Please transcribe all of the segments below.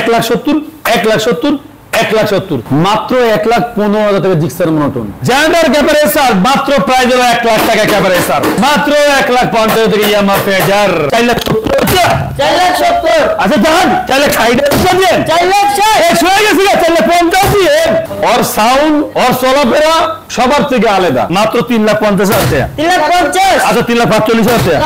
1,70,000 1,70,000 1,70,000 মাত্র 1,15,000 টাকা Gixxer monotone generator ক্যাপারেটর মাত্র প্রাইস হলো 1 লাখ টাকা ক্যাপারেটর মাত্র 1,50,000 টাকা ইয়ামা ফেজার 4,70,000 আচ্ছা জান 4,60,000 দেন 4,60,000 হয়ে গেছে 4,50,000 দিয়ে और সাউন্ড और চলাফেরা সবার থেকে আলাদা মাত্র 3,50,000 টাকা 3,50,000 আচ্ছা 3,45,000 টাকা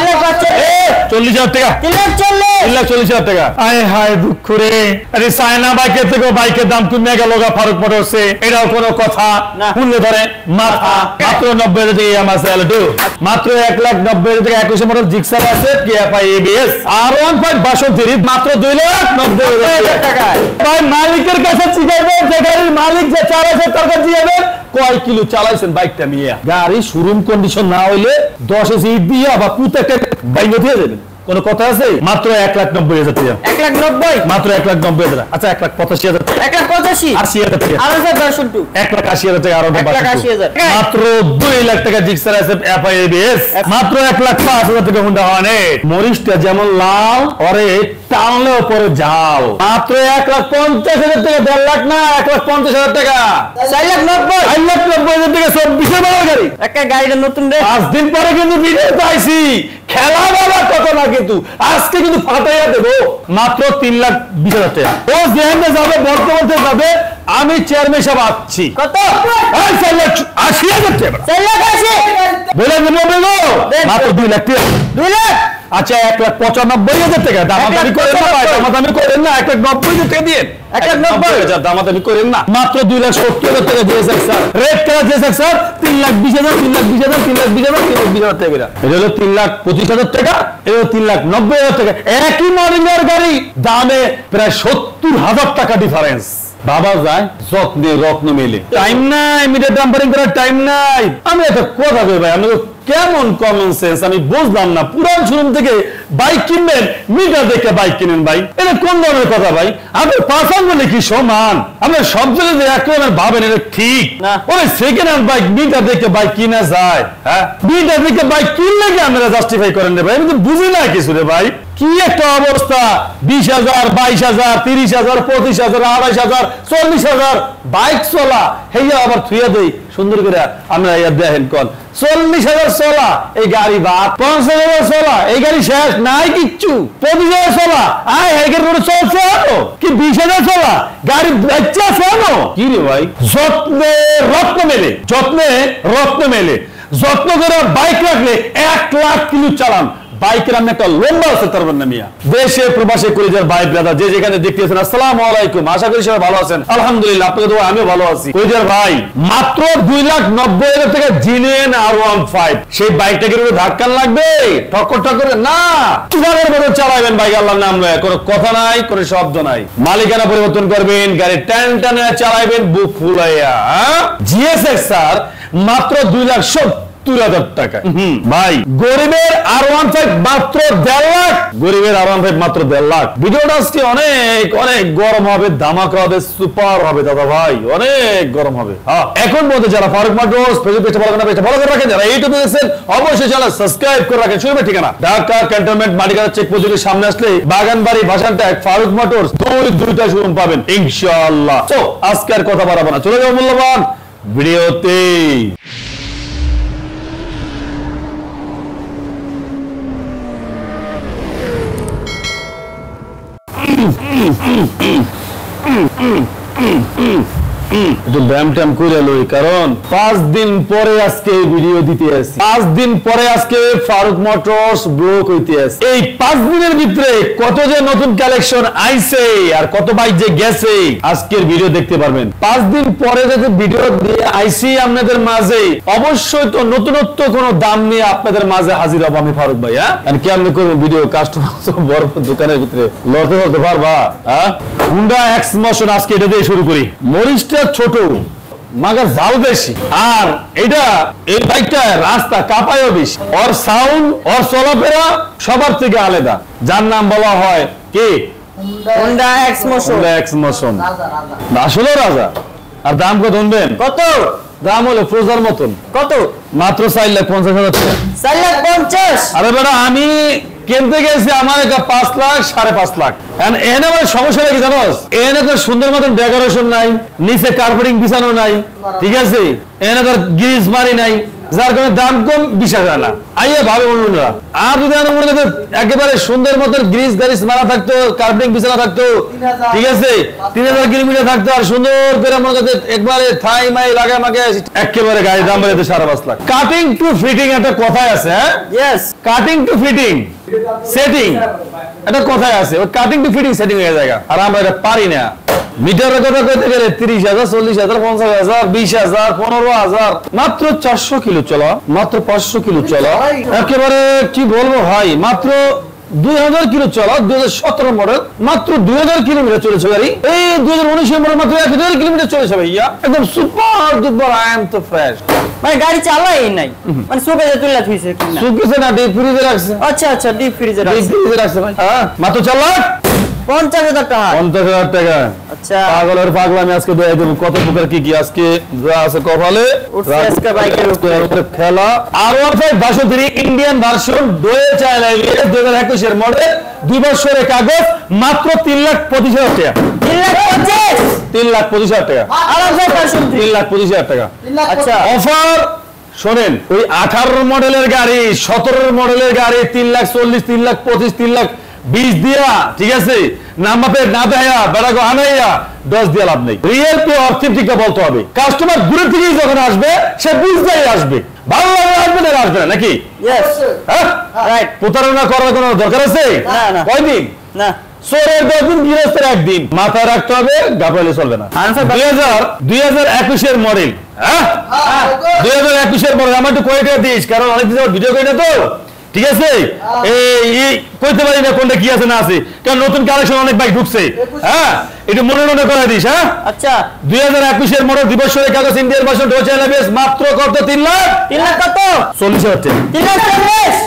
40,000 টাকা 3,40,000 টাকা আয় হায় দুঃখ রে আরে সায়না বাইকের থেকে বাইকের দাম কমে গেল ফারুক মোটরসে এটাও কোনো কথা শুনলে ধরে মাথা মাত্র 90,000 টাকা ইয়ামা সেলডু মাত্র 1,90,000 টাকা 21 মডেল জিক্সার আছে কেএফআই এবিএস আর 1.62 মাত্র 2,90,000 টাকা ভাই মালিকের কাছে জিজ্ঞাসা যে গাড়ির মালিক যে চালাচ্ছে তার কাছে জিজ্ঞাসা কয় কিলো চালাইছেন বাইকটা নিয়ে গাড়ি শোরুম কন্ডিশন না হইলে 10 সিট দিয়ে আবার পুতেকে বাইক দিয়ে দেবেন কোন কথা আছে মাত্র 1,90,000 টাকা 1,90,000 মাত্র 1,90,000 আচ্ছা 1,85,000 1,85,000 80,000 টাকা আর 1,80,000 টাকা আর 1,80,000 মাত্র 2 লাখ টাকা জিক্সার আছে এফআই এবিএস মাত্র 1,05,000 টাকা হুন্ডা হর্নেট মরিচটা যেমন লাল ওরে টানলে উপরে জাল মাত্র 1,50,000 টাকা 1.5 লাখ না 1,50,000 টাকা 4,90,000 টাকা 24 এর গাড়ি একটা গাড়িটা নতুন রে 5 দিন পরে কিন্তু ভিডিও পাইছি খেলা বাবা কত না কিন্তু আজকে কিন্তু ফাটাইয়া দেব মাত্র 3,20,000 টাকা ও যেখানে যাবে বর্তমানে যাবে আমি চেয়ারম্যান সাহেব আসছি কত 4,80,000 টাকা 4,80,000 বলে নেবো মাত্র 2 লাখ টাকা 2 লাখ আচ্ছা 1,95,000 টাকা দামাদামি করেন না ভাই দামাদামি করেন না 1,90,000 টাকা দিয়ে 1,90,000 দামাদামি করেন না মাত্র 2,70,000 টাকা দিয়েছে স্যার রেট করা দিয়েছে স্যার 3,20,000 3,20,000 3,20,000 3,20,000 টাকা এটা হলো 3,25,000 টাকা এটা হলো 3,90,000 টাকা একই মডেলের গাড়ি দামে প্রায় 70,000 টাকা ডিফারেন্স বাবা যায় যত্নে রত্ন মেলে টাইম নাই মিটার ডাম্পারিং করার টাইম নাই আমি একটা কথা কই ভাই আমি কেমন কমন সেন্স আমি বুঝলাম না পুরান শোরুম থেকে বাইক কিনবেন মিটার দেখে বাইক কিনেন ভাই এটা কোন ধরনের কথা ভাই আপনি পাঁচান বলে কি সমান আপনি সব জায়গায় একরকমের ভাবেন এটা ঠিক না ওই সেকেন্ড হ্যান্ড বাইক মিটার দেখে বাইক কিনা যায় হ্যাঁ মিটার দেখে বাইক কিনলে কি আমরা জাস্টিফাই করেন রে ভাই আমি তো বুঝি না কিছু রে ভাই কি একটা অবস্থা 20,000 22,000 30,000 25,000 28,000 40,000 বাইক চলা হেয়া আবার থুইয়া দেই সুন্দর করে আমরা ইয়া দেখেন কোন 40,000 চলা এই গাড়ি বাদ 50,000 চলা এই গাড়ি শেষ নাই কিচ্ছু 25,000 চলা আয় হেগের রোড চলছে আরো কি 20,000 চলা গাড়ি বাচ্চা শোনো কি রে ভাই যত্নে রত্ন মেলে যত্ন করে বাইক রাখলে 1 লাখ কিলো চালান বাইকের আমি একটা লম্বা আছে তার নামিয়া দেশে প্রবাসে কলিজার ভাই ব্রাদার যে যেখানে দেখতেছেন আসসালামু আলাইকুম আশা করি সবাই ভালো আছেন আলহামদুলিল্লাহ আপনাদের দোয়া আমিও ভালো আছি কলিজার ভাই মাত্র 2,90,000 টাকা জিনেন R15 সেই বাইকটাকে পুরো ধাক্কা লাগবে ঠক্কর না তুফানের মতো চালাবেন বাইক আল্লাহর নাম লয়ে কোনো কথা নাই কোনো শব্দ নাই মালিকানা পরিবর্তন করবেন গাড়ি টান চালাবেন বুক ফুলাইয়া জিএসএক্স স্যার মাত্র 2,70,000 টাকা ভাই গরিবের R15 মাত্র 1.5 লাখ গরিবের R15 মাত্র 1.5 লাখ ভিডিওটা আজকে অনেক গরম হবে ধামাকা হবে সুপার হবে দাদা ভাই অনেক গরম হবে এখন বলতে যারা ফারুক মোটরস পেজে ভালো করে রাখেন যারা ইউটিউবে দেখছেন অবশ্যই চ্যানেল সাবস্ক্রাইব করে রাখেন শুনবে ঠিকানা ঢাকা ক্যান্টনমেন্ট মাটিকাটা চেক পোস্টের সামনে আসলে বাগানবাড়ি ভাষানট্যাগ ফারুক মোটরস দুইটা শোরুম পাবেন ইনশাআল্লাহ তো আজকে আর কথা বাড়াবো না চলে যাবো মূল্যবান ভিডিওতে একটু ব্যায়াম ট্যাম করে লই কারণ 5 দিন পরে আজকে ভিডিও দিতে আসি 5 দিন পরে আজকে ফারুক মোটরস ব্লক হইতে আসি এই 5 দিনের ভিতরে কত যে নতুন কালেকশন আইছে আর কত বাইক যে গেছে আজকের ভিডিও দেখতে পারবেন 5 দিন পরে যে ভিডিও দিয়ে আইছি আপনাদের মাঝে অবশ্যই তো নতুনত্ব কোন দাম নিয়ে আপনাদের মাঝে হাজির হব আমি ফারুক ভাই আর কি আমি করব ভিডিও কাস্টমার বড় দোকানের ভিতরে লড়তে পারবা হুন্ডা এক্স মোশন আজকে এটা দিয়ে শুরু করি মরিচটা ছোট মাগার জাল বেশি আর এটা এই বাইকটা রাস্তা কাঁপায়ও বেশি ওর সাউন্ড ওর চলাফেরা সবার থেকে আলাদা যার নাম বলা হয় কি Honda X Motion আসলে রাজা আর দাম কত শুনবেন কত দাম হলো ফ্রোজার মতন কত মাত্র 4,50,000 টাকা 4,50,000 আরে বেটা আমি কিনতে গেছে আমার একটা 5 লাখ 5.5 লাখ। এনে আমার সমস্যাটা কি জানোস, এনে তো সুন্দর মতন ডেকোরেশন নাই, নিচে কার্পেটিং বিছানো নাই, ঠিক আছে, এনে তোর গ্রিজ মারি নাই, যার কারণে দাম কম 20,000 না। আইয়া ভাবে বন্ধুরা, আর যদি একেবারে সুন্দর মতন গ্রিজ গারিজ মারা থাকতো, কার্পেটিং বিছানা থাকতো, ঠিক আছে, 3000 কিলোমিটার থাকতো, আর সুন্দর করে মনে করতে একবারে থাই মাই লাগা মাকে একেবারে গাড়ির দাম বেড়ে 5.5 লাখ। কাটিং টু ফিটিং একটা কথাই আছে, হ্যাঁ, yes, cutting to fitting setting এটা কথাই আছে, ওই কাটিং টু ফিটিং সেটিং হয়ে যায়, আর আমরা এটা পারি না। মিটারের কথা কইতে গেলে 30,000 40,000 50,000 20,000 15,000, মাত্র 400 কিলো চলা, মাত্র 500 কিলো চলা, একেবারে কি বলবো ভাই, মাত্র 2000 কিলো চলা, 2017 মডেল, মাত্র 2000 কিলোমিটার চলেছে গাড়ি। এই 2019 মডেল মাত্র 1000 কিলোমিটার চলেছে ভাইয়া, একদম সুপার ডুপার, আই এম তো ফ্রেশ। মানে গাড়ি চালাই নাই, মানে সুকেজে তুলে থইছে কিনা, সুকেজে না, ডিপ ফ্রিজে রাখছে। আচ্ছা আচ্ছা, ডিপ ফ্রিজে রাখছে, ডিপ ফ্রিজে রাখছে ভাই। হ্যাঁ, মাত্র 4 লাখ 50,000 টাকা। 50,000 টাকা। আচ্ছা, পাগলের পাগলা আমি আজকে দেখাই দেব কত প্রকার কি কি আজকে যা আছে কপালে। আজকে বাইকের উপরে খেলা R15 62 ইন্ডিয়ান ভার্সন ডুয়েল চালাইলে 2021 এর মডেল, 2 বছরের কাগজ, মাত্র 3,25,000 টাকা। 3,25,000 টাকা। R15 ভার্সন 3,25,000 টাকা। আচ্ছা, অফার শোনেন, ওই 18 মডেলের গাড়ি, 17 মডেলের গাড়ি 3,40,000 3,25,000 3,20,000 দিয়া, ঠিক আছে, নাম্বার প্লেট না দেয়া বেড়াগো আনাইয়া 10 দিয়ে লাভ নেই। রিয়েল পে অথেন্টিকটা বলতে হবে। কাস্টমার দূরে থেকে যখন আসবে সে বুঝতেই আসবে, ভালো লাগে আসবে না আসবে না, নাকি? ইয়েস, হ্যাঁ, রাইট। প্রতারণা করার কোনো দরকার আছে? না না, কয়দিন না, চোরের 10 দিন, গৃহস্থের 1 দিন, মাথায় রাখতে হবে, গাফালে চলবে না। 2021 এর মডেল, হ্যাঁ, 2021 এর মডেল। আমার একটু কয়েকটা দিস, কারণ অনেক দিন ভিডিও করি না তো, ঠিক আছে, এই কইতে পারি না কোনটা কি আছে না আছে, কারণ নতুন কালেকশন অনেক বাইক ঢুকছে, হ্যাঁ, একটু মনে মনে করে দিস। হ্যাঁ, আচ্ছা, 2021 এর মডেল, 2 বছরের কাগজ, ইন্ডিয়ান ভার্সন ডুয়েল চালাইলে মাত্র কত? 3 লাখ 40,000 টাকা।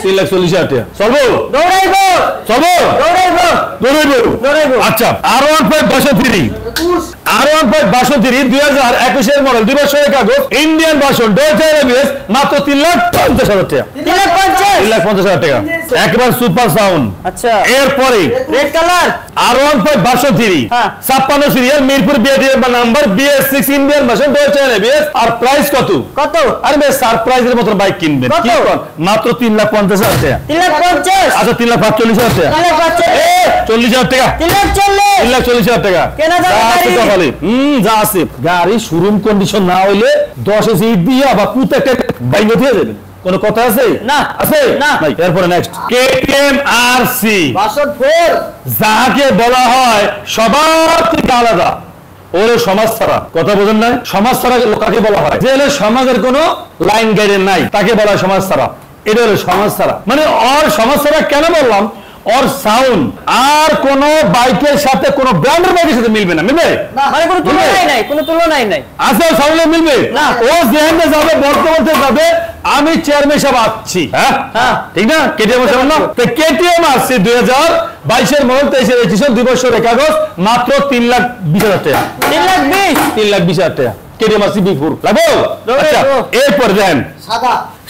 3,40,000 টাকা। চলবো, দৌড়াইবো, চলবো, দৌড়াইবো, দৌড়াইবো, দৌড়াইবো। আচ্ছা, R15 62 R15 62 2021 এর মডেল, 2 বছরের কাগজ, ইন্ডিয়ান ভার্সন ডুয়েল চালাইলে মাত্র 3,50,000 টাকা। 3,50,000 টাকা, একবার সুপার সাউন্ড। আচ্ছা, এরপরে রেড কালার R15 62 হ্যাঁ, 56 সিরিয়াল, মিরপুর বিআরটিএর number, BS6 Indian version dual চালাইলে, আর প্রাইস কত? কত? আরে বেশ সারপ্রাইজের মতো বাইক কিনবেন, কত? কি কর? মাত্র 3,50,000 টাকা। 3,50,000। আচ্ছা, 3,45,000 টাকা। 40,000 টাকা। 3,40,000 টাকা। কেনা যাবে গাড়ি? বলে যা আছে গাড়ি শোরুম কন্ডিশন না হইলে 10 সিট দিয়ে বা পুতেকে বাইক দিয়ে দেবেন, কোন কথা আছে? না, আছে না। নাই। এরপরে নেক্সট KTM RC 62, যাকে বলা হয় সবার থেকে আলাদা, ওরে সমাজ ছাড়া, কথা বোঝেন না? সমাজ ছাড়া কাকে বলা হয়? যে হলো সমাজের কোনো লাইন গাইডের নাই, তাকে বলা হয় সমাজ ছাড়া। এটা হলো সমাজ ছাড়া, মানে ওর সমাজ ছাড়া কেন বললাম? ওর সাউন্ড আর কোন বাইকের সাথে, কোন ব্র্যান্ডের বাইকের সাথে মিলবে না। মিলবে মানে কোনো তুলনাই নাই, কোনো তুলনাই নাই। আছে সাউন্ডে মিলবে না। ও যেখানে যাবে বলতে বলতে যাবে আমি চেয়ারম্যান সাহেব আসছি, হ্যাঁ হ্যাঁ, ঠিক না? কেটিএম সাহেব না, তো কেটিএম আসছে 2022 এর মডেল, 23 এর রেজিস্ট্রেশন, 2 বছরের কাগজ, মাত্র 3,20,000 টাকা। 3,20,000 3,20,000 টাকা। কেটিএম আসছে B4 লাগো। আচ্ছা, এরপর দেন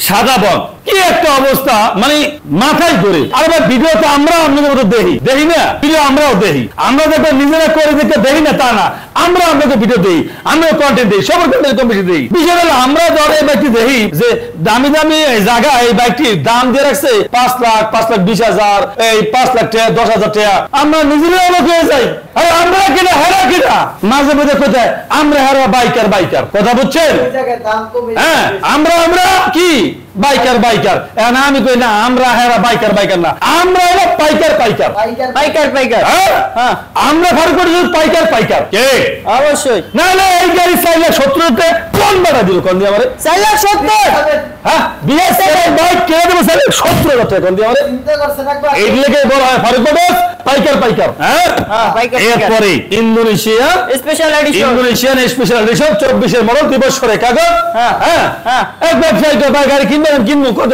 সাদা বক, কি একটা অবস্থা, মানে মাথায় করে। আর ভিডিও তো আমরা আপনাদের মতো দেখি না, ভিডিও আমরাও দেখি, আমরা দেখো নিজেরা করে দেখি না তা না, আমরা আপনাকে ভিডিও দিই, আমরাও কন্টেন্ট দিই, সবার কন্টেন্ট কম বেশি দিই। বিষয় হলো আমরা ধরে এই বাইকটি দেখি যে দামি দামি জায়গা, এই বাইকটির দাম দিয়ে রাখছে 5 লাখ 5,20,000, এই 5 লাখ টাকা 10,000 টাকা, আমরা নিজেরাই অবাক হয়ে যাই। আরে আমরা কিনা হেরা কিনা, মাঝে মাঝে কোথায় আমরা হেরা বাইকার কথা বুঝছেন? হ্যাঁ, আমরা কি বাইকার এখন আমি কই না আমরা হেরা বাইকার না, আমরা হলো পাইকার। হ্যাঁ, আমরা ফার্ক করি পাইকার কে? অবশ্যই না না, এই গাড়ি 4,70,000 কোন বাড়া দিল? কোন দিয়ে আমারে 4,70,000? হ্যাঁ, BS7 বাইক কিনে দেবো 4,70,000 টাকা। কোন দিয়ে আমারে এইগুলোকে বলা হয় ফারুক বাবাস পাইকার। হ্যাঁ, পাইকার। এরপরে Indonesia special edition, Indonesian special edition, 24 এর মডেল, 2 বছরের কাগজ। হ্যাঁ হ্যাঁ, এক ব্যবসায়ী তো গাড়ি কিনবো কত?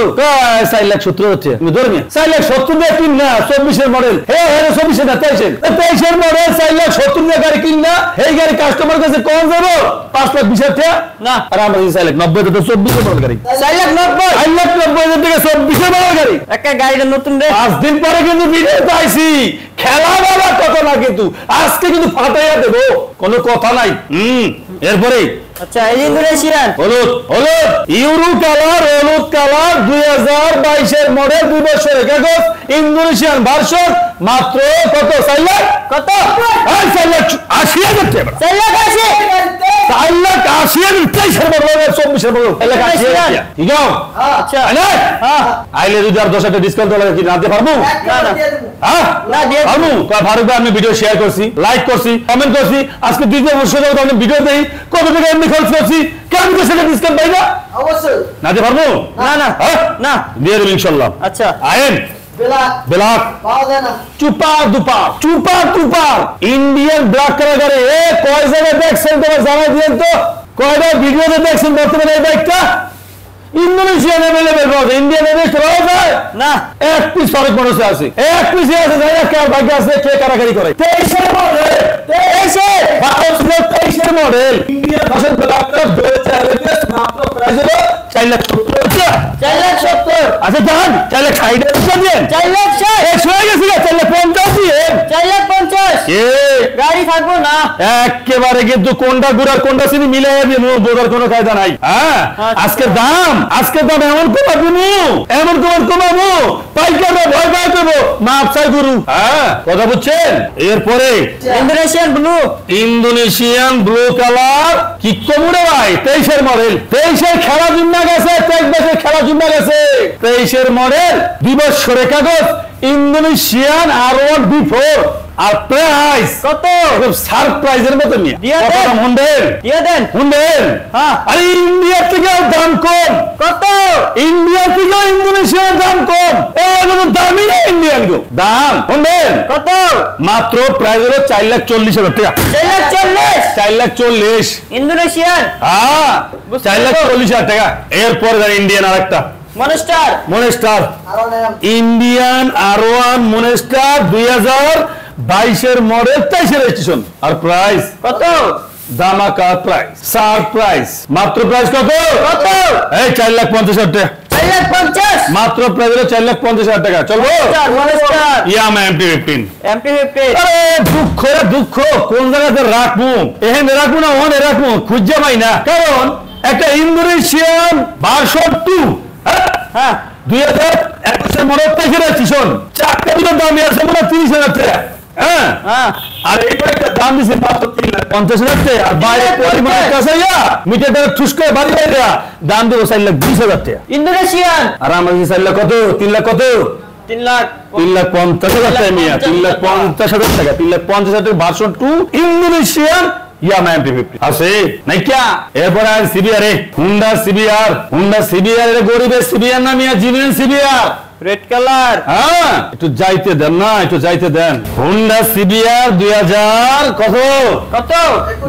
4,70,000 তুমি ধরে নিয়ে 4,70,000 দিয়ে কিন না, 24 এর মডেল। হ্যাঁ 24 না 23 এর মডেল, 4,70,000 গাড়ি কিনবো না এই গাড়ি কাস্টমার কাছে কোন যাবো 5,20,000 টাকা না আর আমরা চাই লাখ 90 তো 24 মডেল গাড়ি 4,90,000 4,90,000 টাকা 24 মডেল গাড়ি একটা গাড়িটা নতুন রে 5 দিন পরে কিন্তু ভিডিও পাইছি খেলা বাবা কত না কিন্তু আজকে কিন্তু ফাটাইয়া দেব কোনো কথা নাই এরপরে আচ্ছা এই ইন্দোনেশিয়ান হলুদ হলুদ ইউরো কালার হলুদ কালার 2022 এর মডেল 2 বছরের কাগজ ইন্দোনেশিয়ান ভার্সন মাত্র কত 4 লাখ কত 4,80,000 টাকা 4,80,000 4,80,000 24 মডেল 24 মডেল 4,80,000 ঠিক আছে আচ্ছা হ্যাঁ আইলে যদি আর 10 টাকা ডিসকাউন্ট লাগে কি নাতে পারবো না না হ্যাঁ না দিয়ে পারবো ফারুক ভাই আমি ভিডিও শেয়ার করছি লাইক করছি কমেন্ট করছি আজকে দ্বিতীয় বছর আমি ভিডিও দেই কত টাকা এমনি খরচ করছি কেমন করে সেটা ডিসকাউন্ট পাই না অবশ্যই নাতে পারবো না না হ্যাঁ না দিয়ে দেব ইনশাআল্লাহ আচ্ছা আইন ব্ল্যাক পাওয়া যায় না চুপা দুপার ইন্ডিয়ান ব্ল্যাক কালার গাড়ি এ কয় জায়গায় দেখছেন তোমার জানাই দিয়েন তো কয়টা ভিডিওতে দেখছেন বর্তমানে এই বাইকটা ইন্দোনেশিয়ান अवेलेबल পাওয়া ইন্ডিয়ান এডিশন পাওয়া যায় না এক পিস ফারুক মানুষে আছে এক পিস আছে জায়গা কার ভাগ্য আছে কে কারাকারি করে 23 এর মডেল 23 এর model Indian version black colour 2000 মাত্র প্রাইস হলো 4,70,000 4,70,000 আচ্ছা জান 4,60,000 দেন 4,60,000 এ হয়ে গেছে 4,50,000 দিয়ে 4,50,000 এ গাড়ি থাকবো না একেবারে কিন্তু কোনটা গুড়া কোনটা চিনি মিলাই দিয়ে বোঝার কোনো কায়দা নাই হ্যাঁ আজকের দাম এমন কমাবো পাইকাররা ভয় পাই দেবো মাপ চাই গুরু হ্যাঁ কথা বুঝছেন এরপরে ইন্দোনেশিয়ান ব্লু কালার কি কমুরে ভাই 23 এর মডেল 23 এর খেলা জুম্মা গেছে 23 খেলা জুম্মা গেছে 23 এর মডেল দিবস সরে কাগজ ইন্দোনেশিয়ান R1 B4 আর প্রাইস কত সারপ্রাইজের মতো নিয়ে দিয়ে দেন হুন্ডেন হ্যাঁ আরে ইন্ডিয়া থেকে দাম কম কত ইন্ডিয়া থেকে ইন্দোনেশিয়ার দাম কম এগুলো দামই না ইন্ডিয়ান গো দাম হুন্ডেন কত মাত্র প্রাইস হলো 4,40,000 টাকা 4,40,000 ইন্দোনেশিয়ান হ্যাঁ 4,40,000 টাকা এরপর ইন্ডিয়ান আরেকটা মনেস্টার ইন্ডিয়ান R1 মনেস্টার 2022 এর মডেল 23 এর রেজিস্ট্রেশন আর প্রাইস কত দামাকা প্রাইস সারপ্রাইজ মাত্র প্রাইস কত এই 4,50,000 টাকা 4,50,000 মাত্র প্রাইস হলো 4,50,000 টাকা চলবো ইয়ামা MP15 আরে দুঃখ কোন জায়গাতে রাখবো এখানে রাখবো না ওখানে রাখবো খুঁজে পাই না কারণ একটা ইন্দোনেশিয়ান ভার্সন 2 হ্যাঁ 2021 এর মডেল 23 এর রেজিস্ট্রেশন চারটা দুটো দাম আছে মানে 30,000 টাকা হ্যাঁ আর এই একটা দাম দিছে মাত্র 3,50,000 টাকা আর বাইরে পরিমাণ কাছে মিটারটা ঠুস করে বাড়ি বাইরে দাম দেব 4,20,000 টাকা ইন্দোনেশিয়ান আর আমাদের 4 লাখ কত 3 লাখ কত 3,50,000 টাকা মিয়া 3,50,000 টাকা 3,50,000 টাকা ভার্সন 2 ইন্দোনেশিয়ান ইয়ামা MP50 আছে নাই কি এরপর আর সিবিআর হুন্ডা সিবিআর এর গরিবের সিবিআর না মিয়া জিনিয়ান সিবিআর রেড কালার হ্যাঁ একটু যাইতে দেন না হুন্ডা সিবিআর 2000 কত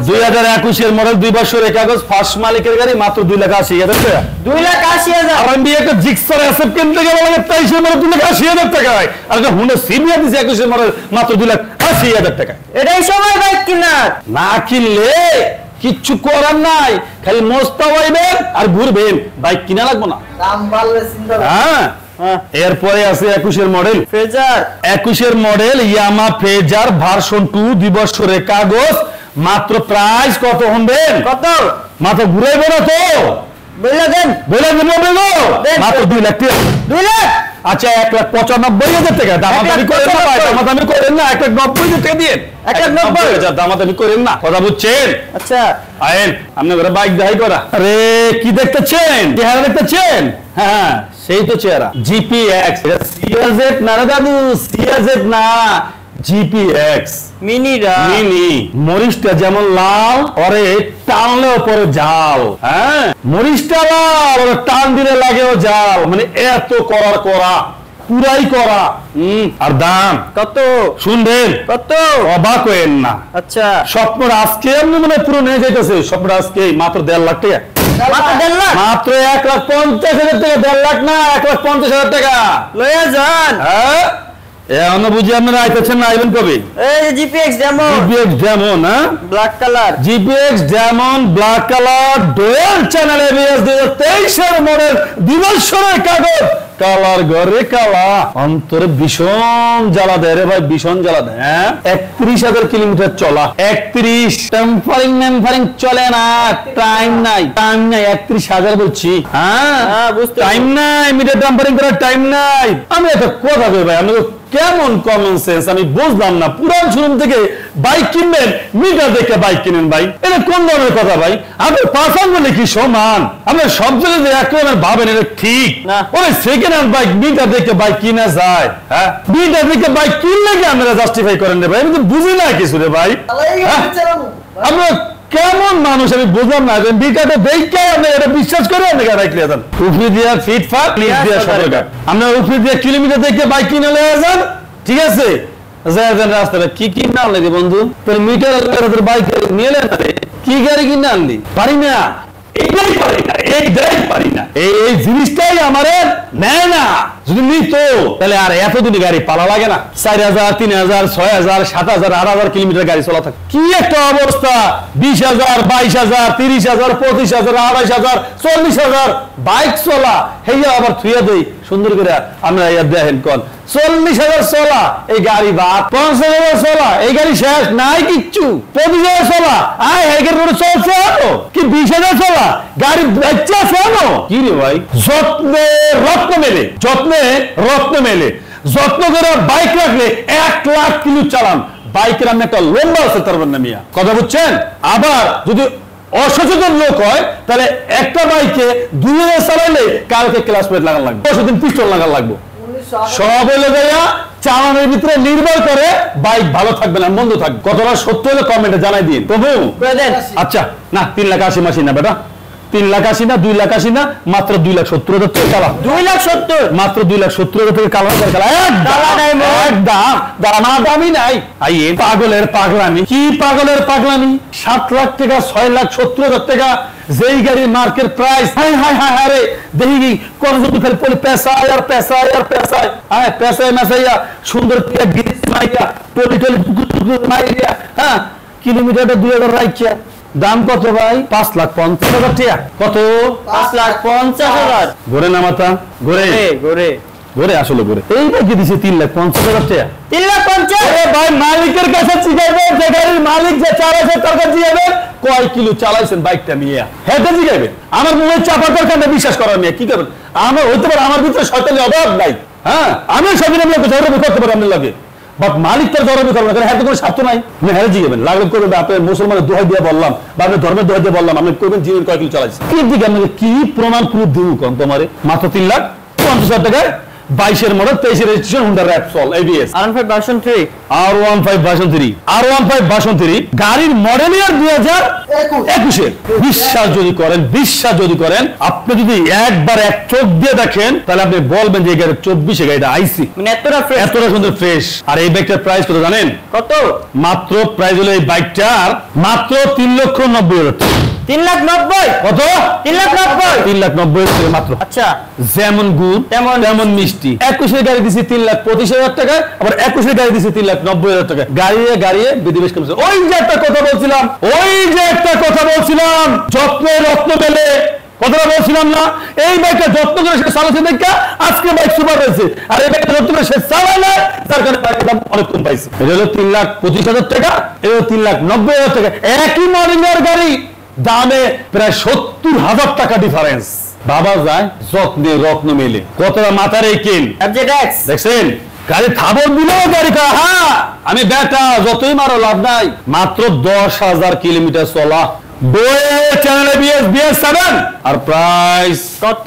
2021 এর মডেল 2 বছরের কাগজ ফার্স্ট মালিকের গাড়ি মাত্র 2,80,000 টাকা 2,80,000 আর আমি একটা জিক্সার এসএফ কিনতে গেলে 23 এর মডেল 2,80,000 টাকা আর একটা হুন্ডা সিবিআর দিছে 21 এর মডেল মাত্র 2,80,000 টাকা এটাই সময় বাইক কিনার না কিনলে কিচ্ছু করার নাই খালি মোস্তা হইবেন আর ঘুরবেন বাইক কিনা লাগবে না দাম বাড়লে চিন্তা হ্যাঁ এরপরে আছে 21 এর মডেল ফেজার 21 এর মডেল ইয়ামা ফেজার ভার্সন 2 2 বছরের কাগজ মাত্র প্রাইস কত হবেন কত মাত্র ঘুরাইবো না তো বলে দেন মাত্র 2 লাখ টাকা 2 লাখ আচ্ছা 1,95,000 টাকা দামাদামি করেন না ভাই দামাদামি করেন না 1,90,000 টাকা দিন 1,90,000 দামাদামি করেন না কথা বুঝছেন আচ্ছা আইন আপনি ঘরে বাইক দেখাই করা আরে কি দেখতেছেন চেহারা দেখতেছেন হ্যাঁ সেই তো চেহারা GPX সিআরজেড না দাদু সিআরজেড না GPX মিনি মরিচটা যেমন লাল ওরে টানলে পরে জাল হ্যাঁ মরিচটা লাল ওরে টান দিলে লাগেও জাল মানে এত করা পুরাই করা আর দাম কত শুনবেন কত অবাক হয়েন না আচ্ছা স্বপ্ন আজকে এমনি মানে পুরো নিয়ে যাইতেছে স্বপ্ন আজকে মাত্র 1.5 লাখ টাকা মাত্র 1,50,000 টাকা 1.5 লাখ না 1,50,000 টাকা লয়ে যান হ্যাঁ এখন বুঝি আপনারা আইতেছেন না, আইবেন কবে? এই যে জিপিএক্স ডেমো না black colour, GPX diamond black colour dual channel ABS 2023 এর মডেল দিবসের কাগজ কালার ঘরে কালা অন্তরে ভীষণ জ্বালা দেয় রে ভাই, ভীষণ জ্বালা দেয়। 31,000 কিলোমিটার চলা, 31 টেম্পারিং চলে না, টাইম নাই 31,000 বলছি। টাইম নাই, মিটার টেম্পারিং করার টাইম নাই। আমি একটা কথা কই ভাই, আমি কেমন কমন সেন্স আমি বুঝলাম না। পুরান শোরুম থেকে বাইক কিনবেন, মিটার দেখে বাইক কিনেন ভাই, এটা কোন ধরনের কথা ভাই? আপনার পারফরম্যান্স বলে কি সমান? আপনি সব জায়গায় যে একরকম ভাবেন, এটা ঠিক না। ওই সেকেন্ড হ্যান্ড বাইক মিটার দেখে বাইক কিনা যায়? হ্যাঁ, মিটার দেখে বাইক কিনলে কি আপনারা জাস্টিফাই করেন রে ভাই? আমি তো বুঝি না কিছু রে ভাই। আমরা কেমন মানুষ আমি বুঝলাম না। মিটারটা দেখে আপনি এটা বিশ্বাস করে আপনি গাড়ি কিনে দেন। উপরি দিয়া ফিটফাট, নিচ দিয়া সতর্ক। আমরা উপরি দিয়া কিলোমিটার দেখে বাইক কিনে লয়ে যান, ঠিক আছে? রাস্তাটা কি কিনে আনলি রে বন্ধু? তোর মিটার বাইক নিয়ে না রে, কি গাড়ি কিনে আনলি? পারি না, এইটাই পারি না, এইটাই পারি না, এই জিনিসটাই আমার নেয় না। যদি নিত তাহলে আর এতদিন গাড়ি পালা লাগে না। 4,000, 3,000, 6,000, 7,000, 8,000 কিলোমিটার গাড়ি চলা থাকে। কি একটা অবস্থা! 20,000, 22,000, 30,000, 25,000, 28,000, 40,000 বাইক চলা, হেয়া আবার থুইয়া দেই সুন্দর করে। আমরা দেখেন কোন 40,000 চলা এই গাড়ি, বাদ 50,000 চলা এই গাড়ি, শেষ নাই কিচ্ছু। 25,000 চলা আয় হেগের রোডে চলছে কি? 20,000 চলা গাড়ি বাচ্চা ফেলো কি রে ভাই? যত্নে রত্ন মেলে, যত্নে রত্ন মেলে। যত্ন করে বাইক রাখলে 1 লাখ কিলো চালান, বাইকের আমি একটা লম্বা আছে তার না মিয়া, কথা বুঝছেন? আবার যদি অসচেতন লোক হয় তাহলে একটা বাইকে 2,000 চালাইলে কালকে ক্লাস প্লেট লাগান লাগবে, 10 দিন পিস্টল লাগান লাগবে। সব হলে যাইয়া চালানোর ভিতরে নির্ভর করে বাইক ভালো থাকবে না মন্দ থাকবে। কতটা সত্য হলে কমেন্টে জানাই দিন প্রভু। আচ্ছা না, 3,80,000 মাসি না বেটা, 3,80,000 না, 2,80,000 না, মাত্র 2,70,000 টাকা কালা। 2,70,000 মাত্র 2,70,000 টাকা কালা কালা। একদম দামা দামি নাই। আইয়ে পাগলের পাগলামি, কি পাগলের পাগলামি? 7 লাখ টাকা, 6,70,000 টাকা যেই গাড়ির market price. High high high হারে দেখি কোন যদি ফেল পড়ে পেশায় আর পেশায় আর পেশায়, হ্যাঁ পেশায় মেশাইয়া সুন্দর করে গিরিস মাইয়া টলি টলি মাইয়া, হ্যাঁ কিলোমিটারটা 2,000 রাইখা। দাম কত ভাই? 5,50,000 টাকা। কত? 5,50,000। ঘুরে না মাথা, ঘুরে ঘুরে ঘুরে আসলে ঘুরে। এই বাইকে দিছে 3,50,000 টাকা। 3,50,000 ভাই মালিকের কাছে জিগাইবেন, যে গাড়ির মালিক যে চালাইছে তার কাছে জিগাইবেন কয় কিলো চালাইছেন বাইকটা নিয়ে, হেঁটে জিগাইবেন। আমার মনে চাপা দরকার না, বিশ্বাস করার নিয়ে কি করবেন? আমার হইতে পারে আমার ভিতরে শয়তানি অভাব নাই, হ্যাঁ আমি সবই আমি করতে পারি আপনার লাগে, বাট মালিক তার জরবি করবেন, কারণ হ্যাঁ কোনো স্বার্থ নাই। আপনি হ্যাঁ জিগাবেন, লাগলে করবেন। আপনি মুসলমানের দোহাই দিয়ে বললাম বা আপনি ধর্মের দোহাই দিয়ে বললাম, আপনি করবেন জীবন কয় কিলো চালাইছে। কি দিকে আপনাকে কি প্রমাণ প্রুফ দিব কম তোমারে? মাত্র 3,50,000 টাকায় 22 model 23 registration Honda Repsol ABS R15 version 3, R15 version 3, R15 version 3 গাড়ির মডেল ইয়ার 2021 এর। বিশ্বাস যদি করেন, আপনি যদি একবার এক চোখ দিয়ে দেখেন তাহলে আপনি বলবেন যে এই গাড়ি 24 গাড়িটা আইসি, মানে এতটা সুন্দর ফ্রেশ। আর এই বাইকটার প্রাইস কত জানেন? কত? মাত্র প্রাইস হলো এই বাইকটার মাত্র 3,90,000 টাকা। 3,90,000 কত? 3,90,000 3,90,000 মাত্র। আচ্ছা, যেমন গুড় তেমন মিষ্টি। 21 এর গাড়ি দিছি 3,25,000 টাকা, আবার 21 এর গাড়ি দিছি 3,90,000 টাকা। গাড়িয়ে বিধিবেশ কমছে। ওই যে একটা কথা বলছিলাম, যত্নে রত্ন মেলে, কথাটা বলছিলাম না? এই বাইকটা যত্ন করে সে চালাচ্ছে দেখা আজকে বাইক সুপার হয়েছে। আর এই বাইকটা যত্ন করে সে চালালে তার কারণে বাইকের দাম অনেক কম পাইছে। এটা হলো 3,25,000 টাকা, এটা হলো 3,90,000 টাকা। একই মডেলের গাড়ি, দামে প্রায় 70,000 টাকা ডিফারেন্স। বাবা যায় যত্নে রত্ন মেলে, কতটা মাথার এই কিন দেখছেন? গাড়ি থাবর দিলেও গাড়ি কা, হ্যাঁ আমি বেটা যতই মারো লাভ নাই। মাত্র 10,000 কিলোমিটার চলা, চ্যানেল এবিএস BS7 আর প্রাইস কত?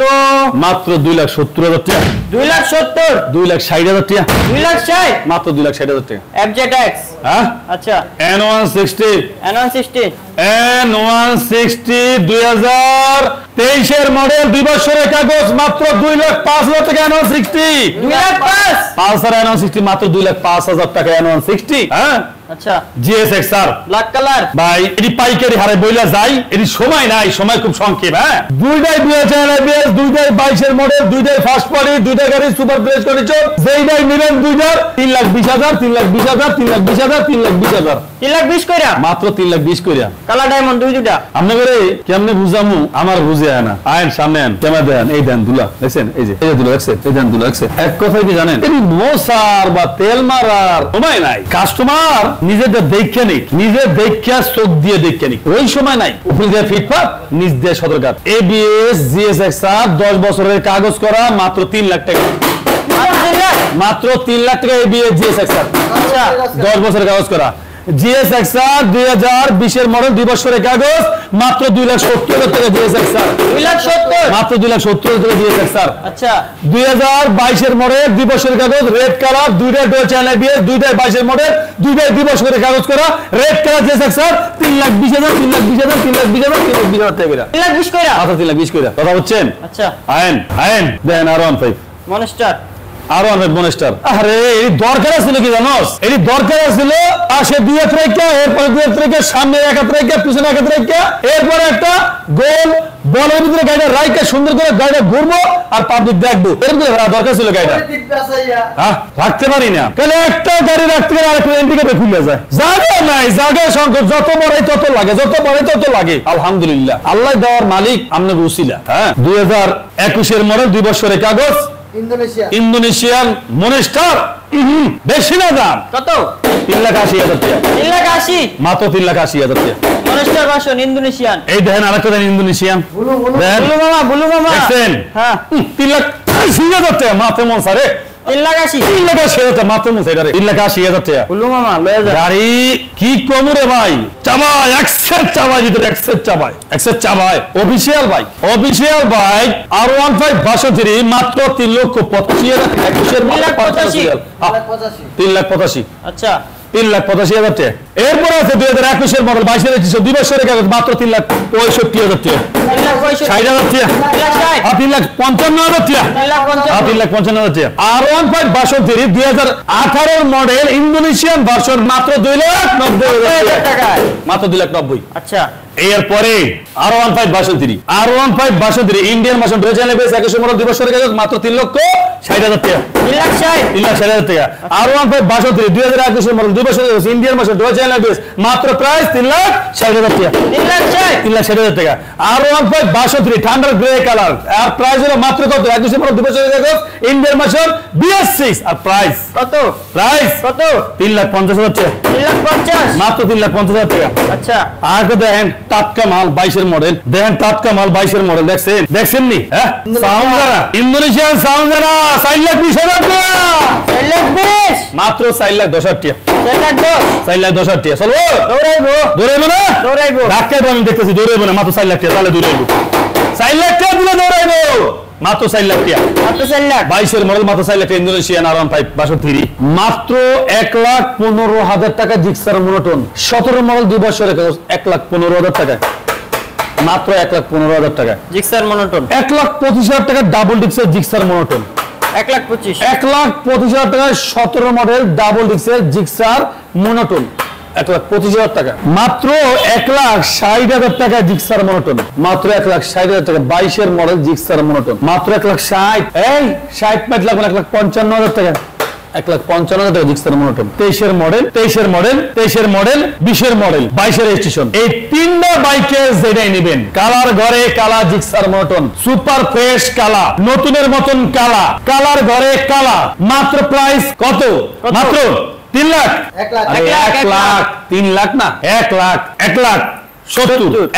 মাত্র 2,70,000 টাকা। 2,70,000 2,60,000 টাকা। 2,60,000 মাত্র 2,60,000 টাকা। FZX, হ্যাঁ আচ্ছা, N160 2023 এর মডেল, 2 বছরের কাগজ, মাত্র 2,05,000 টাকা। N160 2,05,000 পালসার N160 মাত্র 2,05,000 টাকা। N160, হ্যাঁ আচ্ছা, GSXR ব্ল্যাক কালার। ভাই এটি পাইকারি হারে বইলা যাই, এটি সময় নাই, সময় খুব সংক্ষেপ। হ্যাঁ দুইটাই 2022 এর মডেল, দুইটাই ফার্স্ট পার্টি, দুইটাই দুইটা গাড়ি সুপার ফ্রেশ কন্ডিশন, যেইটাই নেবেন দুইটার 3,20,000, 3,20,000, 3,20,000, 3,20,000, 3,20,000 কইরা মাত্র 3,20,000 কইরা। কালা ডায়মন্ড দুইটা আপনি করে কেমনে বুঝামু আমার বুঝে আয় না। আইন সামনে আন, ক্যামেরা দেন, এই দেন দুলা দেখছেন, এই যে দুলা দেখছেন, এই দেন দুলা দেখছেন। এক কথাই কি জানেন, এই মোসার বা তেল মারার সময় নাই। কাস্টমার নিজেদের দেখে নিক, নিজের দেখা চোখ দিয়ে দেখে নিক, ওই সময় নাই। উপরে দিয়ে ফিটপাত, নিচ দিয়ে সদরঘাট। ABS GSX-R 10 বছরের কাগজ করা, মাত্র 3 লাখ টাকা। মাত্র 3 লাখ টাকা ABS GSX-R, আচ্ছা 10 বছরের কাগজ করা। GSX-R 2020 এর মডেল 2 বছরের কাগজ, মাত্র 2,70,000 টাকা GSX-R, 2,70,000 মাত্র 2,70,000 টাকা GSX-R। আচ্ছা 2022 এর মডেল 2 বছরের কাগজ, রেড কালার, দুইটা ডুয়াল চ্যানেল ABS, দুইটাই 22 এর মডেল, দুইটাই 2 বছরের কাগজ করা, রেড কালার GSX-R 3,20,000, 3,20,000, 3,20,000, 3,20,000 টাকা কইরা। 3,20,000 কইরা মাত্র 3,20,000 কইরা। কথা বুঝছেন? আচ্ছা আইন দেন আর 15 মনস্টার আরো অনেক মনস্টার। আরে এই দরকার ছিল কি জানোস, এই দরকার ছিল আসে 2 রেখা, এরপর 2 রেখা, সামনে 1 রেখা, পিছনে 1 রেখা, এরপর একটা গোল বলের ভিতরে গাড়িটা রাইকা সুন্দর করে গাড়িটা ঘুরবো আর পাবলিক দেখবো, এরকম দরকার ছিল গাড়িটা। হ্যাঁ রাখতে পারি না, তাহলে একটা গাড়ি রাখতে গেলে আরেকটা ইন্ডিকেটর খুলে যায়, জায়গা নাই, জায়গা সংকট, যত বড়াই তত লাগে, যত বড়াই তত লাগে। আলহামদুলিল্লাহ আল্লাহ দেওয়ার মালিক আমনে বুঝছিলা। হ্যাঁ 2021 এর মডেল 2 বছরের কাগজ, ইন্দোনেশিয়ান মনস্টার, বেশি না দাম, কত? 3,80,000 টাকা। 3,80,000 মাত্র 3,80,000 টাকা। Monster version Indonesian. এই দেখেন আরেকটা দেন ইন্দোনেশিয়ান, বুলু মামা দেখছেন? হ্যাঁ 3,80,000 টাকা মাত্র মনসারে, 3,80,000 3,80,000 টাকা মাত্র মনসারে, 3,80,000 টাকা। বুলু মামা লয়ে যা গাড়ি কি কম রে ভাই, চাবাই একসেট চাবাই, ভিতরে একসেট চাবাই, অফিসিয়াল বাইক R15 62 মাত্র 3,85,000 টাকা। 3,85,000, আচ্ছা 3,85,000 টাকা। এরপর আছে 2021 এর মডেল 22 এর 2 বছরের কাগজ, মাত্র 3,65,000 টাকা। 60,000 টাকা, 3,55,000 টাকা, 3,55,000 টাকা। R15 62 2018 এর মডেল ইন্দোনেশিয়ান ভার্সন, মাত্র 2,90,000 টাকা, মাত্র 2,90,000। আচ্ছা এরপরে R15 62 Indian version, dual channel ABS 21 model 2 বছরের কাগজ, মাত্র 3,60,000 টাকা, 3,60,000 টাকা। R15 62 2021 এর মডেল 2 বছরের কাগজ, Indian version, dual channel ABS, মাত্র প্রাইস 3,60,000 টাকা, 3,60,000 টাকা। R15 62 ঠান্ডার গ্রে কালার, আর প্রাইস হলো মাত্র কত? 21 এর মডেল 2 বছরের কাগজ, ইন্ডিয়ান ভার্সন BS6, আর প্রাইস কত? 3,50,000 টাকা, 3,50,000 মাত্র 3,50,000 টাকা। আচ্ছা আর দেখেন টাটকা মাল 22 এর মডেল, দেখেন টাটকা মাল 22 এর মডেল, দেখছেন নি? হ্যাঁ সাউন্ডারা, ইন্দোনেশিয়ান সাউন্ডারা 4,20,000 টাকা, 4,20,000 মাত্র 4,10,000 টাকা, 4,10,000 টাকা। চলো দৌড়াইবো না, ধাক্কা আমি দেখতেছি, দৌড়াইবো না, মাত্র 4 লাখ টাকা, তাহলে দৌড়াইবো, 4 লাখ টাকা দিলে দৌড়াইবো, মাত্র 4 লাখ টাকা, মাত্র 4 লাখ 22 এর মডেল, মাত্র 4 লাখ টাকা। ইন্দোনেশিয়ান R15 62 মাত্র 1,15,000 টাকা। জিক্সার মনোটন 17 মডেল 2 বছরের কাগজ, 1,15,000 টাকা, মাত্র 1,15,000 টাকা। জিক্সার মনোটন 1,25,000 টাকা ডাবল ডিক্সের জিক্সার মনোটন, 1,25,000 1,25,000 টাকা 17 মডেল ডাবল ডিক্সের জিক্সার মনোটন, 1,25,000 টাকা। মাত্র 1,60,000 টাকা জিক্সার মনোটন, মাত্র 1,60,000 টাকা। 22 এর মডেল জিক্সার মনোটন, মাত্র 1,60,000, এই 60 পাঁচ লাখ, 1,55,000 টাকা, 1,55,000 টাকা জিক্সার মনোটন। 23 এর মডেল 20 এর মডেল 20 এর মডেল 22 এর রেজিস্ট্রেশন। এই তিনটা বাইকে যেটাই নেবেন, কালার ঘরে কালা জিক্সার মনোটন, সুপার ফ্রেশ কালা, নতুনের মতন কালা, কালার ঘরে কালা, মাত্র প্রাইস কত? মাত্র 3 লাখ, 1 লাখ, 3 লাখ না, 1 লাখ, 1,70,000,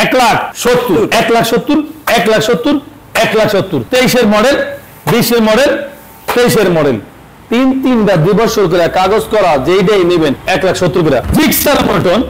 1,70,000, 1,70,000, 1,70,000, 1,70,000। 23 এর মডেল 20 এর মডেল 23 এর মডেল, তিনটা 2 বছর করে কাগজ করা, যেইটাই নেবেন 1,70,000 করে। জিক্সার মনোটন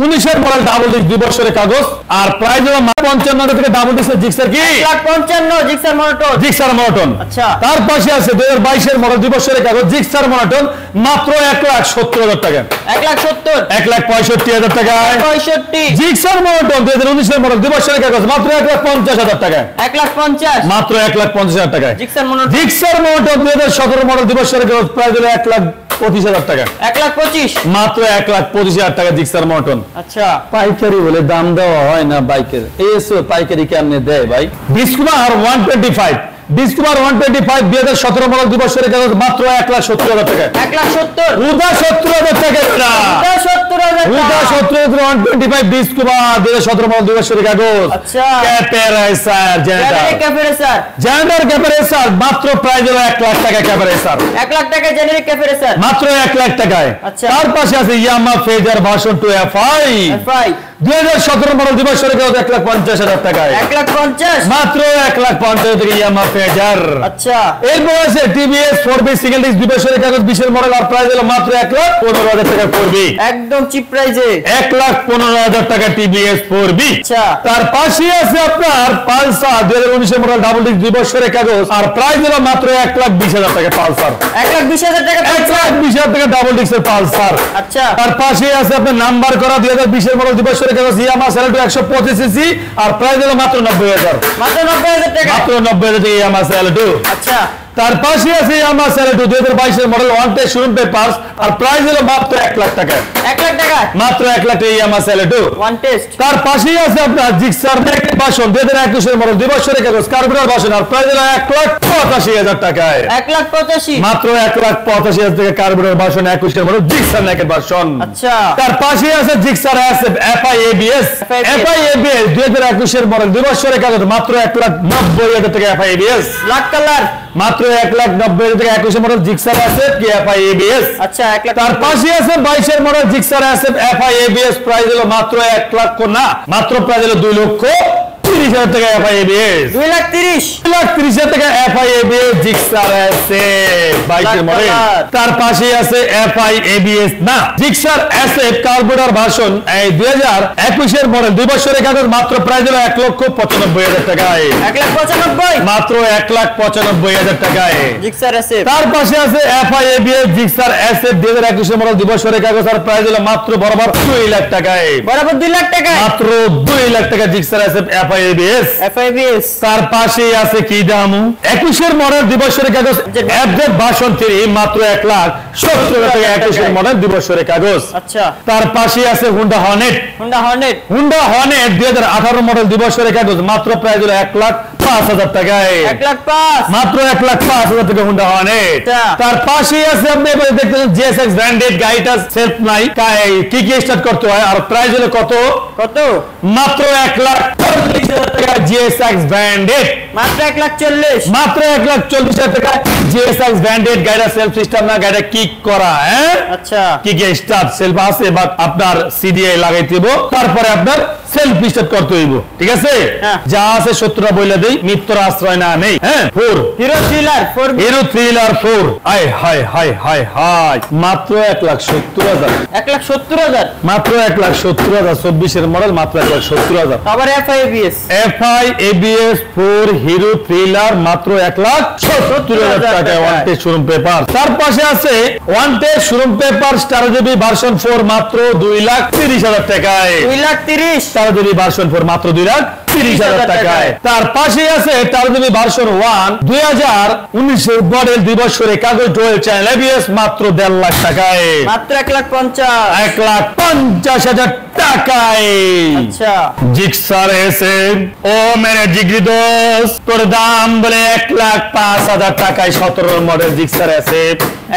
19 এর মডেল ডাবল ডিস্ক 2 বছরের কাগজ, আর প্রাইস হলো 55,000 থেকে ডাবল ডিস্কের জিক্সার কি 1,55,000 জিক্সার মনোটন। আচ্ছা, তার পাশে আছে 2022 এর মডেল 2 বছরের কাগজ জিক্সার মনোটন, মাত্র 1,70,000 টাকা, 1,70,000, 1,65,000 টাকা। 65 জিক্সার মনোটন 2019 এর মডেল 2 বছরের কাগজ, মাত্র 1,50,000 টাকা, 1,50,000, মাত্র 1,50,000 টাকা। জিক্সার মনোটন 2017 মডেল 2 বছরের কাগজ, প্রাইস হলো 1,25,000 টাকা, 1,25,000, মাত্র 1,25,000 টাকা জিক্সার মনোটন। আচ্ছা পাইকারি বলে দাম দেওয়া হয় না বাইকের, এসো পাইকারি কেমনে দেয় ভাই? বিস্কুমার 125 ডিসকভার 125 2017 মডেল 2 বছরের কাগজ মাত্র 1,70,000 টাকা। 1,70,000 উদা 70,000 টাকা না। উদা 70,000 উদা 125 ডিসকভার 2017 মডেল 2 বছরের কাগজ। আচ্ছা ক্যাপারেসার জেনারেল ক্যাপারেসার জেনারেল ক্যাপারেসার মাত্র প্রাইস হলো 1 লাখ টাকা ক্যাপারেসার। 1 লাখ টাকা জেনারেল ক্যাপারেসার মাত্র 1 লাখ টাকায়। আচ্ছা। তার পাশে আছে ইয়ামা phasor version 2 FI FI 2017 model 2 বছরের কাগজ 1,50,000 টাকায়। 1,50,000 মাত্র 1,50,000 টাকা ইয়ামা ফেজার। আচ্ছা এরপর আছে টিভিএস 4B সিঙ্গেল ডিস্ক 2 বছরের কাগজ 20 মডেল আর প্রাইস হলো মাত্র 1,15,000 টাকা পড়বে। একদম চিপ প্রাইসে 1,15,000 টাকা টিভিএস 4B। আচ্ছা তার পাশে আছে আপনার পালসার 2019 মডেল ডাবল ডিস্ক 2 বছরের কাগজ আর প্রাইস হলো মাত্র 1,20,000 টাকা পালসার। 1,20,000 টাকা 1,20,000 টাকা ডাবল ডিস্কের পালসার। আচ্ছা তার পাশে আছে আপনার নাম্বার করা 2020 মডেল 2 বছরের কাগজ ইয়ামাহা সেলেটো 125 সিসি আর প্রাইস হলো মাত্র 90,000। মাত্র 90,000 টাকা মাত্র 90,000 টাকা ইয়ামাহা সেলেটো। আচ্ছা তার পাশে আছে ইয়ামাহা সেলেটো 2022 এর model one test showroom papers আর প্রাইস হলো মাত্র 1 লাখ টাকা। 1 লাখ টাকা মাত্র 1 লাখ টাকা ইয়ামাহা সেলেটো। ওয়ান টেস্ট তার পাশেই আছে আপনার জিক্সার নেকেট ভার্সন 2021 এর মডেল 2 বছরের কাগজ কার্বোরেটর ভার্সন আর প্রাইস হলো 1,85,000 টাকায়। 1,85,000 মাত্র 1,85,000 টাকা কার্বোরেটর ভার্সন 21 এর মডেল জিক্সার নেকেট ভার্সন। আচ্ছা তার পাশেই আছে জিক্সার এসএফ এফআই এবিএস 2021 এর মডেল 2 বছরের কাগজ মাত্র 1,90,000 টাকা এফআই এবিএস। ব্ল্যাক কালার মাত্র 1,90,000 টাকা 21 মডেল জিক্সার এসএফ কি এফআই এবিএস। আচ্ছা 1 লাখ তার পাশে আছে 22 এর model Gixxer SF FI ABS price হলো মাত্র 1 লক্ষ না মাত্র প্রাইস হলো 2,30,000 টাকা এফআই এবিএস। 2,30,000 2,30,000 টাকা এফআই এবিএস জিক্সার এসএফ 22 এর মডেল। তার পাশে আছে এফআই এবিএস না জিক্সার এসএফ কার্বোরেটর ভার্সন এই 2021 এর মডেল 2 বছরের কাগজ মাত্র প্রাইস হলো 1,95,000 টাকায়। 1,95,000 মাত্র 1,95,000 টাকায়। জিক্সার এসএফ তার পাশে আছে এফআই এবিএস জিক্সার এসএফ 2021 এর মডেল 2 বছরের কাগজ আর প্রাইস হলো মাত্র বরাবর 2 লাখ টাকায়। বরাবর 2 লাখ টাকা মাত্র 2 লাখ টাকা জিক্সার এসএফ এফআই এবিএস। এফআইবিএস তার পাশে আছে কি দাম 21 এর মডেল 2 বছরের কাগজ এফজেড ভার্সন 3 মাত্র 1,70,000 টাকা 21 এর মডেল 2 বছরের কাগজ। আচ্ছা তার পাশে আছে হুন্ডা হর্নেট 2018 মডেল 2 বছরের কাগজ মাত্র প্রাইস হলো 1,05,000 টাকায়। 1,05,000 মাত্র 1,05,000 টাকা হুন্ডা হর্নেট। আচ্ছা। তার পাশেই আছে আপনি এবারে দেখতেছেন জিএসএক্স ব্র্যান্ডেড গাড়িটা সেলফ নাই কি স্টার্ট করতে হয় আর প্রাইস হলো কত মাত্র 1,40,000 টাকা জিএসএক্স ব্র্যান্ডেড। মাত্র 1,40,000 মাত্র 1,40,000 টাকা জিএসএক্স ব্র্যান্ডেড গাড়িটা সেলফ সিস্টেম না গাড়িটা কিক করা হ্যাঁ আচ্ছা স্টার্ট সেলফ আছে বাট আপনার সিডিআই লাগাইতে হবে তারপরে আপনার সেলফ স্টার্ট করতে হইব ঠিক আছে। হ্যাঁ। যা আছে সত্যটা বইলা দেই মিথ্যার আশ্রয় না নেই হ্যাঁ 4 হিরো থ্রিলার 4 হিরো থ্রিলার 4 আয় হায় হায় হায় হায় মাত্র 1,70,000 1,70,000 মাত্র 1,70,000 24 এর মডেল মাত্র 1,70,000। আবার এফআইবিএস এফআই এবিএস 4 হিরো থ্রিলার মাত্র 1,70,000 টাকায় ওয়ান টেস্ট শোরুম পেপার। তার পাশে আছে one test showroom paper star GB version 4 মাত্র 2,30,000 টাকায়। 2,30,000 স্টার জিবি ভার্সন 4 মাত্র 2,30,000 টাকায়। তার পাশে আছে স্টার জিবি ভার্সন 1 2019 এর মডেল 2 বছরের কাগজ ডুয়াল চ্যানেল এবিএস মাত্র 1.5 লাখ টাকায়। মাত্র 1,50,000 1,50,000 টাকায়। আচ্ছা জিক্সার এসে ও মেরে জিগরি দোস্ত তোর দাম বলে 1,05,000 টাকায় 17 মডেল জিক্সার এসে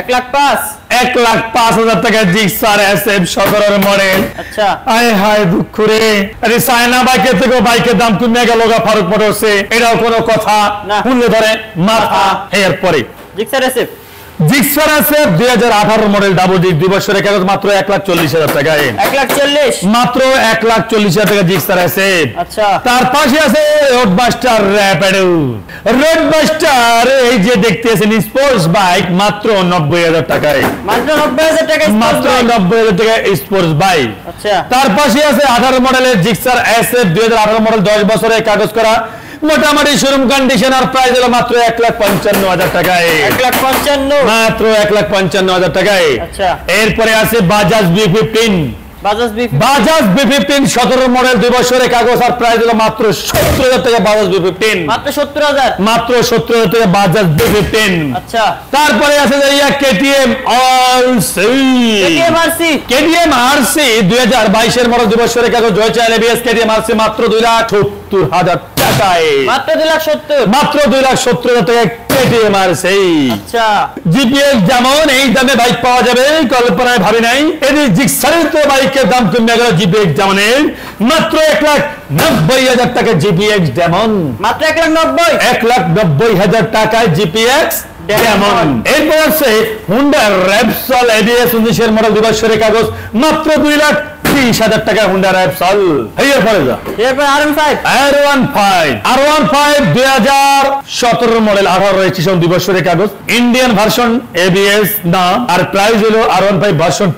1,05,000 1,05,000 টাকা জিক্সার এসে 17 মডেল। আচ্ছা আয় হায় দুঃখ রে আরে সায়না বাইকের থেকে বাইকের দাম কমে গেল ফারুক মোটরসে এটাও কোনো কথা না। শুনলে ধরে মাথা এরপরে জিক্সার এসএফ জিক্সার আছে 2018 মডেল ডাবল ডিস্ক 2 বছরের কাগজ মাত্র 1,40,000 টাকায়। 1,40,000 মাত্র 1,40,000 টাকা জিক্সার আছে। আচ্ছা তার পাশে আছে রোডবাস্টার র্যাপিডো রোডবাস্টার এই যে দেখতেছেন স্পোর্টস বাইক মাত্র 90,000 টাকায়। মাত্র 90,000 টাকা মাত্র 90,000 টাকা স্পোর্টস বাইক। আচ্ছা তার পাশে আছে 18 মডেলের জিক্সার এসএফ 2018 মডেল 10 বছরের কাগজ করা মোটামুটি শোরুম কন্ডিশন আর প্রাইস হলো মাত্র 1,55,000 টাকায়। 1,55,000 মাত্র 1,55,000 টাকায়। আচ্ছা এরপরে আছে Bajaj B15 Bajaj B15 17 model 2 বছরের কাগজ আর প্রাইস হলো মাত্র 70,000 টাকা বাজাজ B15 মাত্র 70,000 মাত্র 70,000 টাকা বাজাজ B15। আচ্ছা তারপরে আছে কেটিএম কেটিএম আরসি 2022 এর মডেল 2 বছরের কাগজ জয় চাইলে বিএস কেটিএম আরসি মাত্র 2,70,000 টাকা টাকায় মাত্র 2,70,000 মাত্র 2,70,000 টাকায় কেটিএম মারছে আচ্ছা জিপিএক্স যেমন এই দামে বাইক পাওয়া যাবে কল্পনায় ভাবি নাই এটি জিক্সারের তো বাইকের দাম কমে গেল জিপিএক্স যেমনের মাত্র 1,90,000 টাকা জিপিএক্স ডেমন মাত্র 1,90,000 1,90,000 টাকায় জিপিএক্স ডেমন এরপর আছে হুন্ডা র্যাপসল এডিএস 19 মডেল 2 বছরের কাগজ মাত্র 2,30,000 টাকা হুন্ডা র্যাপসল এর পরে যা এরপর R15 2017 মডেল 18 রেজিস্ট্রেশন 2 বছরের কাগজ ইন্ডিয়ান ভার্সন এবিএস না আর প্রাইস হলো R15 ভার্সন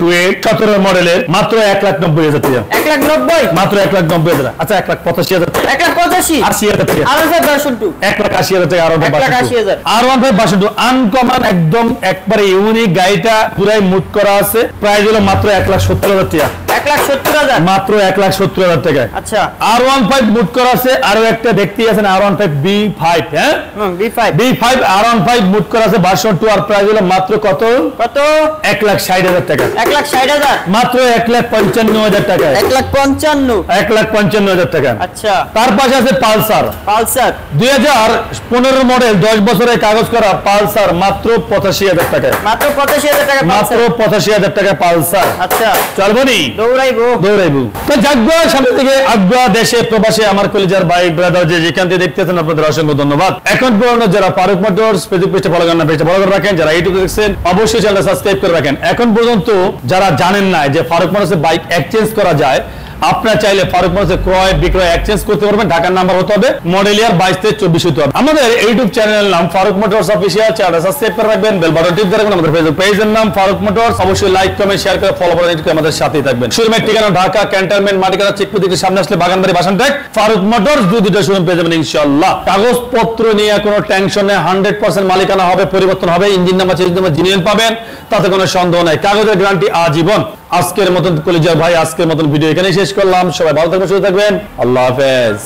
17 মডেলের মাত্র 1,90,000 টাকা 1,90,000 মাত্র 1,90,000 আচ্ছা 1,85,000 1,85,000 80,000 টাকা R15 version 2 1,80,000 টাকা1,80,000 R15 version 2 uncommon একদম একবারে ইউনিক গাড়িটা পুরাই মুড করা আছে প্রাইস হলো মাত্র 1,70,000 টাকা 1,70,000 মাত্র 1,70,000 টাকা আচ্ছা R15 মুড করা আছে আরো একটা দেখতে আছেন R15 B5 হ্যাঁ B5 R15 মুড করা আছে ভার্সন 2 আর প্রাইস হলো মাত্র কত 1,60,000 টাকা 1,60,000 মাত্র 1,55,000 টাকা 1,55,000 টাকা আচ্ছা তার পাশে আছে পালসার 2015 মডেল 10 বছরের কাগজ করা পালসার মাত্র 85,000 টাকা মাত্র 85,000 টাকা মাত্র 85,000 টাকা পালসার আচ্ছা চলবনি দৌড়াইবো তো যাগ্যা সামনে থেকে আগ্রা দেশে প্রবাসে আমার কলিজার ভাই ব্রাদার যে যেখান থেকে দেখতেছেন আপনাদের অসংখ্য ধন্যবাদ এখন পর্যন্ত যারা ফারুক মোটরস ফেসবুক পেজে ফলো করেন না পেজে ফলো করে রাখেন যারা ইউটিউবে দেখছেন অবশ্যই চ্যানেলটা সাবস্ক্রাইব করে রাখেন এখন পর্যন্ত যারা জানেন না যে ফারুক মোটরসে বাইক এক্সচেঞ্জ করা যায় আপনারা চাইলে ফারুক মোটরসে ক্রয় বিক্রয় এক্সচেঞ্জ করতে পারবেন ঢাকার নাম্বার হতে হবে মডেল ইয়ার 22 থেকে 24 হতে হবে আমাদের ইউটিউব চ্যানেলের নাম ফারুক মোটরস অফিশিয়াল চ্যানেলটা সাবস্ক্রাইব করে রাখবেন বেল বাটন টিপ দিয়ে রাখবেন আমাদের ফেসবুক পেজের নাম ফারুক মোটরস অবশ্যই লাইক কমেন্ট শেয়ার করে ফলো করে আমাদের সাথেই থাকবেন শোরুমের ঠিকানা ঢাকা ক্যান্টনমেন্ট মাটিকাটা চেকপোস্ট থেকে সামনে আসলে বাগানবাড়ি বাসানটেক ফারুক মোটরস দুইটা শোরুম পেয়ে যাবেন ইনশাআল্লাহ কাগজপত্র নিয়ে কোনো টেনশন নেই 100% মালিকানা হবে পরিবর্তন হবে ইঞ্জিন নাম্বার চেঞ্জ নাম্বার জিনিয়াল পাবেন তাতে কোনো সন্দেহ নাই কাগজের গ্যারান্টি আজীবন আজকের মতন কলিজার ভাই আজকের মতন ভিডিও এখানেই শেষ করলাম সবাই ভালো থাকবেন সুস্থ থাকবেন আল্লাহ হাফেজ